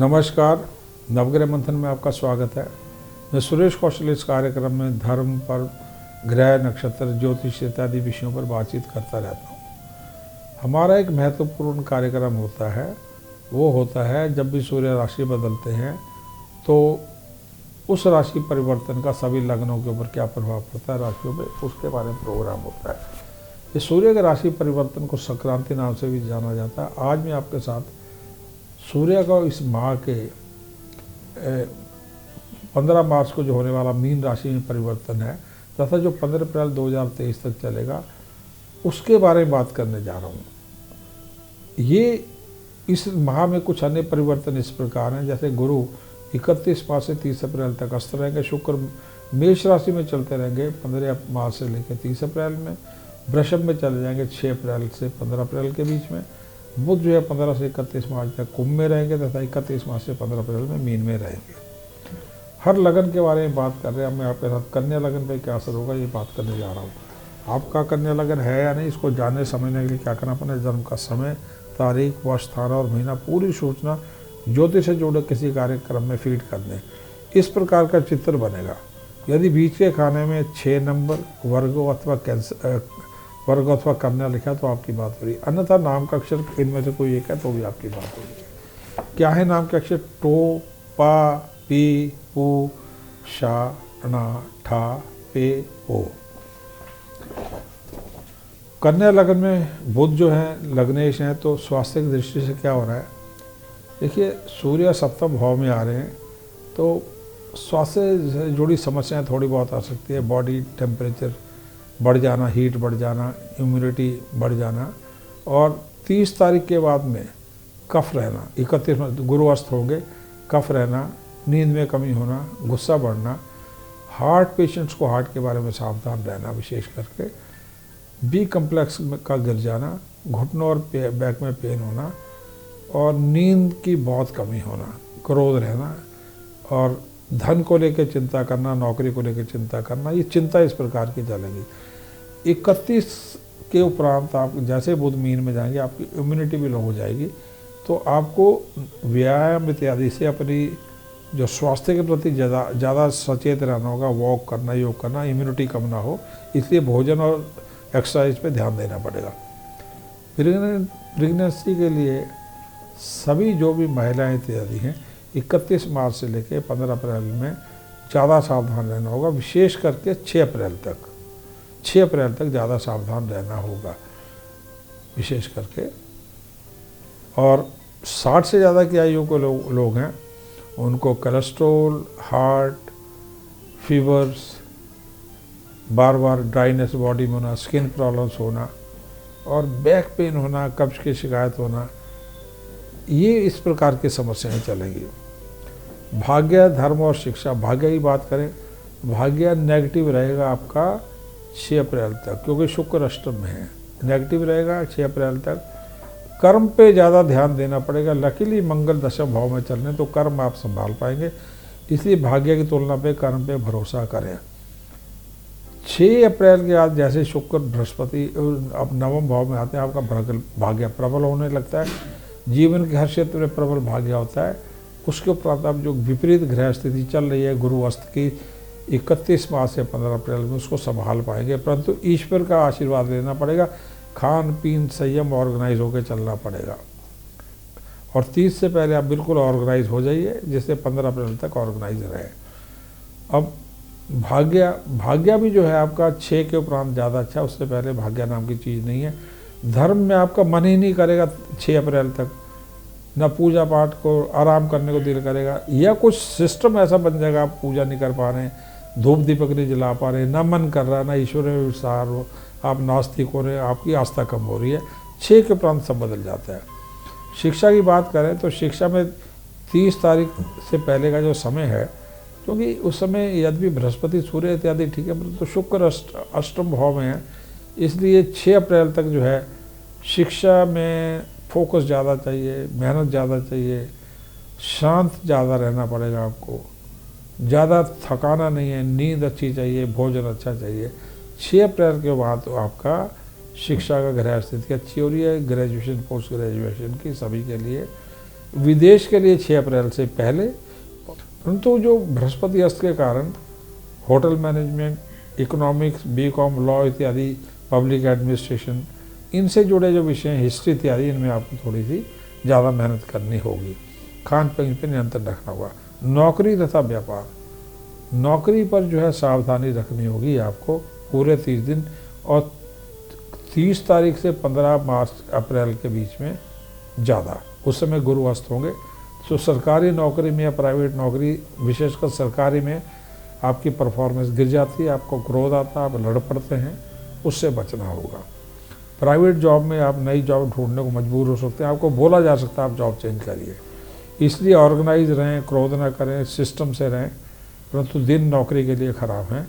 नमस्कार, नवग्रह मंथन में आपका स्वागत है। मैं सुरेश कौशल इस कार्यक्रम में धर्म पर ग्रह, नक्षत्र, ज्योतिष इत्यादि विषयों पर बातचीत करता रहता हूँ। हमारा एक महत्वपूर्ण कार्यक्रम होता है, वो होता है जब भी सूर्य राशि बदलते हैं तो उस राशि परिवर्तन का सभी लग्नों के ऊपर क्या प्रभाव पड़ता है राशियों पे, उसके बारे में प्रोग्राम होता है। इस सूर्य के राशि परिवर्तन को संक्रांति नाम से भी जाना जाता है। आज मैं आपके साथ सूर्य का इस माह के 15 मार्च को जो होने वाला मीन राशि में परिवर्तन है तथा जो 15 अप्रैल 2023 तक चलेगा उसके बारे में बात करने जा रहा हूँ। ये इस माह में कुछ अन्य परिवर्तन इस प्रकार हैं, जैसे गुरु 31 मार्च से 30 अप्रैल तक अस्त रहेंगे, शुक्र मेष राशि में चलते रहेंगे 15 मार्च से लेकर 30 अप्रैल में, वृषभ में चले जाएंगे 6 अप्रैल से 15 अप्रैल के बीच में, बुध जो है 15 से 31 मार्च तक कुंभ में रहेंगे तथा 31 मार्च से 15 अप्रैल में मीन में रहेंगे। हर लगन के बारे में बात कर रहे हैं। मैं आपके साथ कन्या लगन पे क्या असर होगा ये बात करने जा रहा हूँ। आपका कन्या लगन है या नहीं, इसको जानने समझने के लिए क्या करना पड़ेगा, जन्म का समय, तारीख, वर्ष, स्थान और महीना पूरी सूचना ज्योतिष से जुड़े किसी कार्यक्रम में फीड कर दें। इस प्रकार का चित्र बनेगा। यदि बीच के खाने में 6 नंबर वर्ग अथवा कन्या लिखा तो आपकी बात हो रही, अन्यथा नाम का अक्षर इनमें से कोई एक है तो भी आपकी बात हो रही। क्या है नाम के अक्षर? टो, पा, पी, पू, शा, णा, ठा, पे, ओ। कन्या लगन में बुध जो है लग्नेश हैं, तो स्वास्थ्य की दृष्टि से क्या हो रहा है? देखिए, सूर्य सप्तम भाव में आ रहे हैं तो स्वास्थ्य से जुड़ी समस्याएं थोड़ी बहुत आ सकती है। बॉडी टेम्परेचर बढ़ जाना, हीट बढ़ जाना, इम्यूनिटी बढ़ जाना, और 30 तारीख के बाद में कफ रहना, 31 में गुरु अस्त होंगे, कफ रहना, नींद में कमी होना, गुस्सा बढ़ना, हार्ट पेशेंट्स को हार्ट के बारे में सावधान रहना, विशेष करके बी कम्प्लेक्स का गिर जाना, घुटनों और बैक में पेन होना, और नींद की बहुत कमी होना, क्रोध रहना, और धन को लेकर चिंता करना, नौकरी को लेकर चिंता करना। ये चिंता इस प्रकार की चलेगी। 31 के उपरांत आप जैसे बुध मीन में जाएंगे आपकी इम्यूनिटी भी लो हो जाएगी, तो आपको व्यायाम इत्यादि से अपनी जो स्वास्थ्य के प्रति ज़्यादा सचेत रहना होगा। वॉक करना, योग करना, इम्यूनिटी कम ना हो, इसलिए भोजन और एक्सरसाइज पे ध्यान देना पड़ेगा। प्रेगनेंसी के लिए सभी जो भी महिलाएं इत्यादि हैं 31 मार्च से लेकर 15 अप्रैल में ज़्यादा सावधान रहना होगा, विशेष करके 6 अप्रैल तक ज़्यादा सावधान रहना होगा विशेष करके। और 60 से ज़्यादा की आयु के लोग हैं, उनको कोलेस्ट्रॉल, हार्ट, फीवर्स, बार बार ड्राइनेस बॉडी में होना, स्किन प्रॉब्लम्स होना, और बैक पेन होना, कब्ज की शिकायत होना, ये इस प्रकार की समस्याएं चलेंगी। भाग्य, धर्म और शिक्षा। भाग्य की बात करें, भाग्य नेगेटिव रहेगा आपका 6 अप्रैल तक, क्योंकि शुक्र अष्टम में है, नेगेटिव रहेगा 6 अप्रैल तक। कर्म पे ज़्यादा ध्यान देना पड़ेगा। लकीली मंगल दशम भाव में चलने तो कर्म आप संभाल पाएंगे, इसलिए भाग्य की तुलना पे कर्म पे भरोसा करें। 6 अप्रैल के बाद जैसे शुक्र बृहस्पति अब नवम भाव में आते हैं, आपका भाग्य प्रबल होने लगता है, जीवन के हर क्षेत्र में प्रबल भाग्य होता है। उसके उपरांत अब जो विपरीत ग्रह स्थिति चल रही है गुरु अस्त की 31 मार्च से 15 अप्रैल में, उसको संभाल पाएंगे, परंतु ईश्वर का आशीर्वाद लेना पड़ेगा। खान पीन संयम ऑर्गेनाइज होकर चलना पड़ेगा, और 30 से पहले आप बिल्कुल ऑर्गेनाइज हो जाइए, जिससे 15 अप्रैल तक ऑर्गेनाइज रहे। अब भाग्य भी जो है आपका 6 के उपरांत ज़्यादा अच्छा, उससे पहले भाग्य नाम की चीज़ नहीं है। धर्म में आपका मन ही नहीं करेगा 6 अप्रैल तक, न पूजा पाठ को, आराम करने को दिल करेगा, या कुछ सिस्टम ऐसा बन जाएगा आप पूजा नहीं कर पा रहे हैं, धूप दीपक नहीं जला पा रहे, ना मन कर रहा, ना ईश्वर में विश्वास हो, आप नास्तिक हो रहे हैं, आपकी आस्था कम हो रही है। 6 के उपरांत सब बदल जाता है। शिक्षा की बात करें तो शिक्षा में 30 तारीख से पहले का जो समय है, क्योंकि उस समय यद्यपि बृहस्पति, सूर्य इत्यादि ठीक है, परंतु शुक्र अष्टम भाव में है, इसलिए 6 अप्रैल तक जो है शिक्षा में फोकस ज़्यादा चाहिए, मेहनत ज़्यादा चाहिए, शांत ज़्यादा रहना पड़ेगा आपको, ज़्यादा थकाना नहीं है, नींद अच्छी चाहिए, भोजन अच्छा चाहिए। 6 अप्रैल के बाद तो आपका शिक्षा का ग्रह स्थिति अच्छी हो रही है, ग्रेजुएशन, पोस्ट ग्रेजुएशन की सभी के लिए विदेश के लिए 6 अप्रैल से पहले। परंतु जो बृहस्पति अस्त के कारण hotel management, economics, BCom, law इत्यादि, पब्लिक एडमिनिस्ट्रेशन, इनसे जुड़े जो विषय हैं, हिस्ट्री इत्यादि, इनमें आपको थोड़ी सी ज़्यादा मेहनत करनी होगी। खान पान पर नियंत्रण रखना होगा। नौकरी तथा व्यापार, नौकरी पर जो है सावधानी रखनी होगी आपको पूरे 30 दिन, और 30 तारीख से 15 मार्च अप्रैल के बीच में ज़्यादा, उस समय गुरु अस्त होंगे। तो सरकारी नौकरी में या प्राइवेट नौकरी, विशेषकर सरकारी में आपकी परफॉर्मेंस गिर जाती है, आपको क्रोध आता है, आप लड़ पड़ते हैं, उससे बचना होगा। प्राइवेट जॉब में आप नई जॉब ढूंढने को मजबूर हो सकते हैं, आपको बोला जा सकता है आप जॉब चेंज करिए। इसलिए ऑर्गेनाइज रहें, क्रोध ना करें, सिस्टम से रहें। परंतु दिन नौकरी के लिए ख़राब हैं,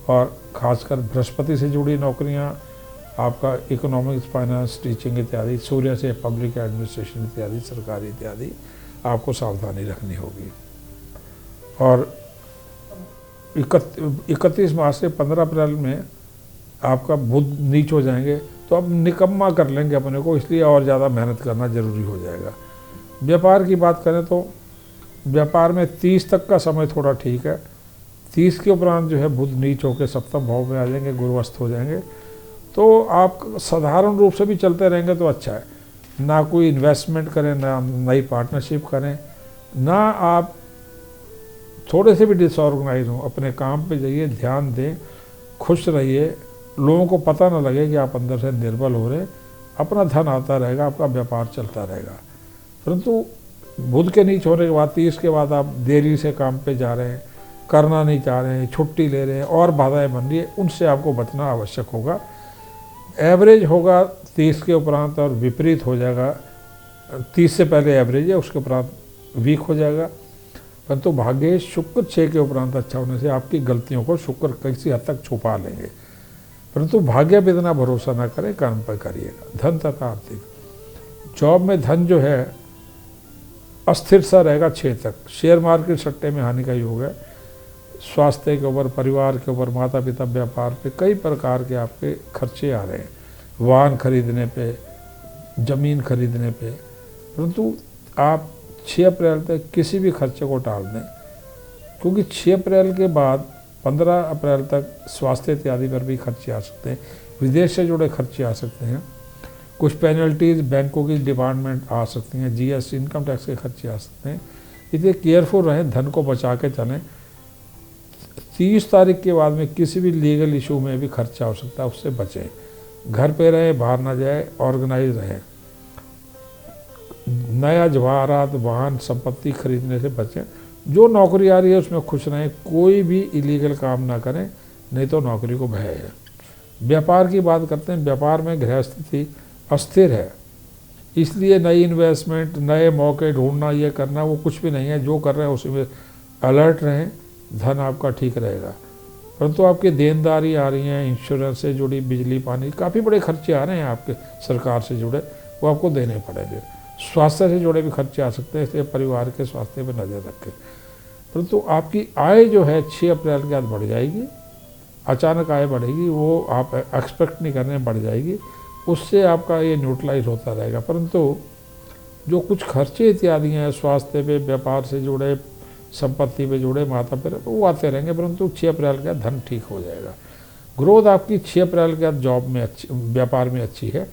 और ख़ासकर बृहस्पति से जुड़ी नौकरियां, आपका इकोनॉमिक्स, फाइनेंस, टीचिंग इत्यादि, सूर्य से पब्लिक एडमिनिस्ट्रेशन इत्यादि, सरकारी इत्यादि, आपको सावधानी रखनी होगी। और 31 मार्च से 15 अप्रैल में आपका बुध नीच हो जाएंगे, तो अब निकम्मा कर लेंगे अपने को, इसलिए और ज़्यादा मेहनत करना जरूरी हो जाएगा। व्यापार की बात करें तो व्यापार में 30 तक का समय थोड़ा ठीक है। 30 के उपरांत जो है बुध नीच होकर सप्तम भाव में आ जाएंगे, गुरुअस्त हो जाएंगे, तो आप साधारण रूप से भी चलते रहेंगे तो अच्छा है। ना कोई इन्वेस्टमेंट करें, ना नई पार्टनरशिप करें, ना आप थोड़े से भी डिसऑर्गेनाइज हों, अपने काम पे जाइए, ध्यान दें, खुश रहिए, लोगों को पता ना लगे कि आप अंदर से निर्बल हो रहे, अपना धन आता रहेगा, आपका व्यापार चलता रहेगा। परंतु बुध के नीच होने के बाद 30 के बाद आप देरी से काम पे जा रहे हैं, करना नहीं चाह रहे हैं, छुट्टी ले रहे हैं और बाधाएं बन रही है, उनसे आपको बचना आवश्यक होगा। एवरेज होगा 30 के उपरांत और विपरीत हो जाएगा। 30 से पहले एवरेज है, उसके उपरांत वीक हो जाएगा। परंतु भाग्य शुक्र 6 के उपरांत अच्छा होने से आपकी गलतियों को शुक्र किसी हद तक छुपा लेंगे। परंतु भाग्य पर इतना भरोसा ना करें, कर्म पर करिएगा। धन तथा आर्थिक, जॉब में धन जो है अस्थिर सा रहेगा 6 तक। शेयर मार्केट, सट्टे में हानि का योग है। स्वास्थ्य के ऊपर, परिवार के ऊपर, माता पिता, व्यापार पे कई प्रकार के आपके खर्चे आ रहे हैं, वाहन खरीदने पे, ज़मीन खरीदने पे। परंतु आप 6 अप्रैल तक किसी भी खर्चे को टाल दें, क्योंकि 6 अप्रैल के बाद 15 अप्रैल तक स्वास्थ्य इत्यादि पर भी खर्चे आ सकते हैं, विदेश से जुड़े खर्चे आ सकते हैं, कुछ पेनल्टीज बैंकों की डिपार्टमेंट आ सकती हैं, जीएसटी, इनकम टैक्स के खर्चे आ सकते हैं। इसलिए केयरफुल रहें, धन को बचा के चलें। 30 तारीख के बाद में किसी भी लीगल इशू में भी खर्चा हो सकता है, उससे बचें। घर पे रहें, बाहर ना जाए, ऑर्गेनाइज रहें। नया जवाहरात, वाहन, संपत्ति खरीदने से बचें। जो नौकरी आ रही है उसमें खुश रहें, कोई भी इलीगल काम ना करें, नहीं तो नौकरी को भय है। व्यापार की बात करते हैं, व्यापार में ग्रह स्थिति अस्थिर है, इसलिए नई इन्वेस्टमेंट, नए मौके ढूंढना, ये करना, वो कुछ भी नहीं है। जो कर रहे हैं उसी में अलर्ट रहें, धन आपका ठीक रहेगा। परंतु आपकी देनदारी आ रही हैं, इंश्योरेंस से जुड़ी, बिजली पानी, काफ़ी बड़े खर्चे आ रहे हैं आपके सरकार से जुड़े, वो आपको देने पड़ेंगे। स्वास्थ्य से जुड़े भी खर्चे आ सकते हैं, इसलिए परिवार के स्वास्थ्य पर नज़र रखें। परंतु आपकी आय जो है 6 अप्रैल के बाद बढ़ जाएगी, अचानक आय बढ़ेगी, वो आप एक्सपेक्ट नहीं करने, बढ़ जाएगी, उससे आपका ये न्यूट्रलाइज होता रहेगा। परंतु जो कुछ खर्चे इत्यादि हैं स्वास्थ्य पे, व्यापार से जुड़े, संपत्ति पे जुड़े, माता पे, तो वो आते रहेंगे। परंतु 6 अप्रैल के बाद धन ठीक हो जाएगा। ग्रोथ आपकी 6 अप्रैल के बाद जॉब में अच्छी, व्यापार में अच्छी है।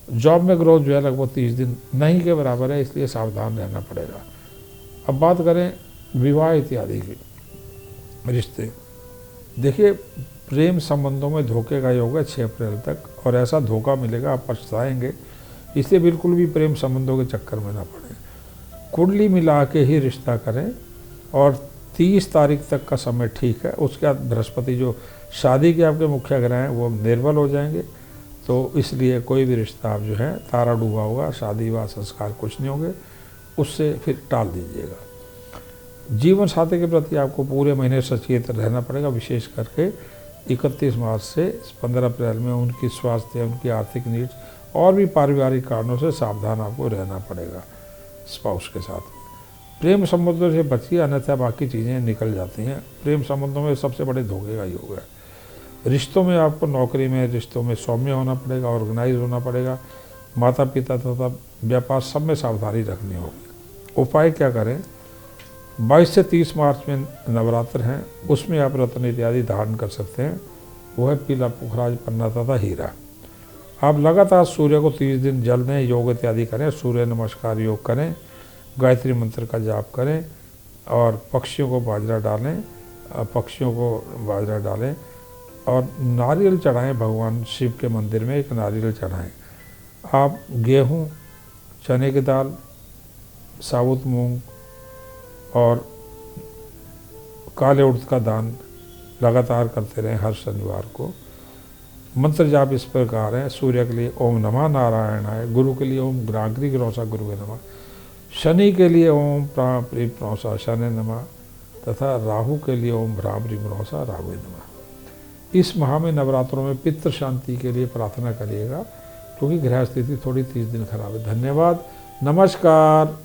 जॉब में ग्रोथ जो है लगभग 30 दिन नहीं के बराबर है, इसलिए सावधान रहना पड़ेगा। अब बात करें विवाह इत्यादि की, रिश्ते, देखिए प्रेम संबंधों में धोखे का योग है 6 अप्रैल तक, और ऐसा धोखा मिलेगा आप पछताएंगे। इसलिए बिल्कुल भी प्रेम संबंधों के चक्कर में ना पड़े, कुंडली मिला के ही रिश्ता करें। और 30 तारीख तक का समय ठीक है। उसके बाद बृहस्पति जो शादी के आपके मुख्य ग्रह हैं वो निर्बल हो जाएंगे, तो इसलिए कोई भी रिश्ता आप जो है तारा डूबा होगा, शादी विवाह संस्कार कुछ नहीं होंगे, उससे फिर टाल दीजिएगा। जीवन साथी के प्रति आपको पूरे महीने सचेत रहना पड़ेगा, विशेष करके 31 मार्च से 15 अप्रैल में उनकी स्वास्थ्य, उनकी आर्थिक नीड्स और भी पारिवारिक कारणों से सावधान आपको रहना पड़ेगा स्पाउस के साथ। प्रेम संबंधों से बचिए, अन्यथा बाकी चीज़ें निकल जाती हैं। प्रेम संबंधों में सबसे बड़े धोखे का योग है। रिश्तों में आपको, नौकरी में, रिश्तों में सौम्य होना पड़ेगा, ऑर्गेनाइज होना पड़ेगा। माता पिता तथा व्यापार सब में सावधानी रखनी होगी। उपाय क्या करें, 22 से 30 मार्च में नवरात्र हैं, उसमें आप रत्न इत्यादि धारण कर सकते हैं। वो है पीला पुखराज, पन्ना तथा हीरा। आप लगातार सूर्य को 30 दिन जल दें, योग इत्यादि करें, सूर्य नमस्कार योग करें, गायत्री मंत्र का जाप करें और पक्षियों को बाजरा डालें और नारियल चढ़ाएं। भगवान शिव के मंदिर में एक नारियल चढ़ाएं। आप गेहूँ, चने की दाल, साबुत मूंग और काले उड़द का दान लगातार करते रहें हर शनिवार को। मंत्र जाप इस प्रकार है, सूर्य के लिए ओम नमः नारायणाय, गुरु के लिए ओम ग्राग्री ग्रौसा गुरुवे नमः, शनि के लिए ओम प्राप्री प्रौसा शनि नमः तथा राहु के लिए ओम भ्रामरी ग्रौसा राहुवे नमः। इस माह में नवरात्रों में पितृ शांति के लिए प्रार्थना करिएगा, क्योंकि ग्रह स्थिति थोड़ी 30 दिन खराब है। धन्यवाद, नमस्कार।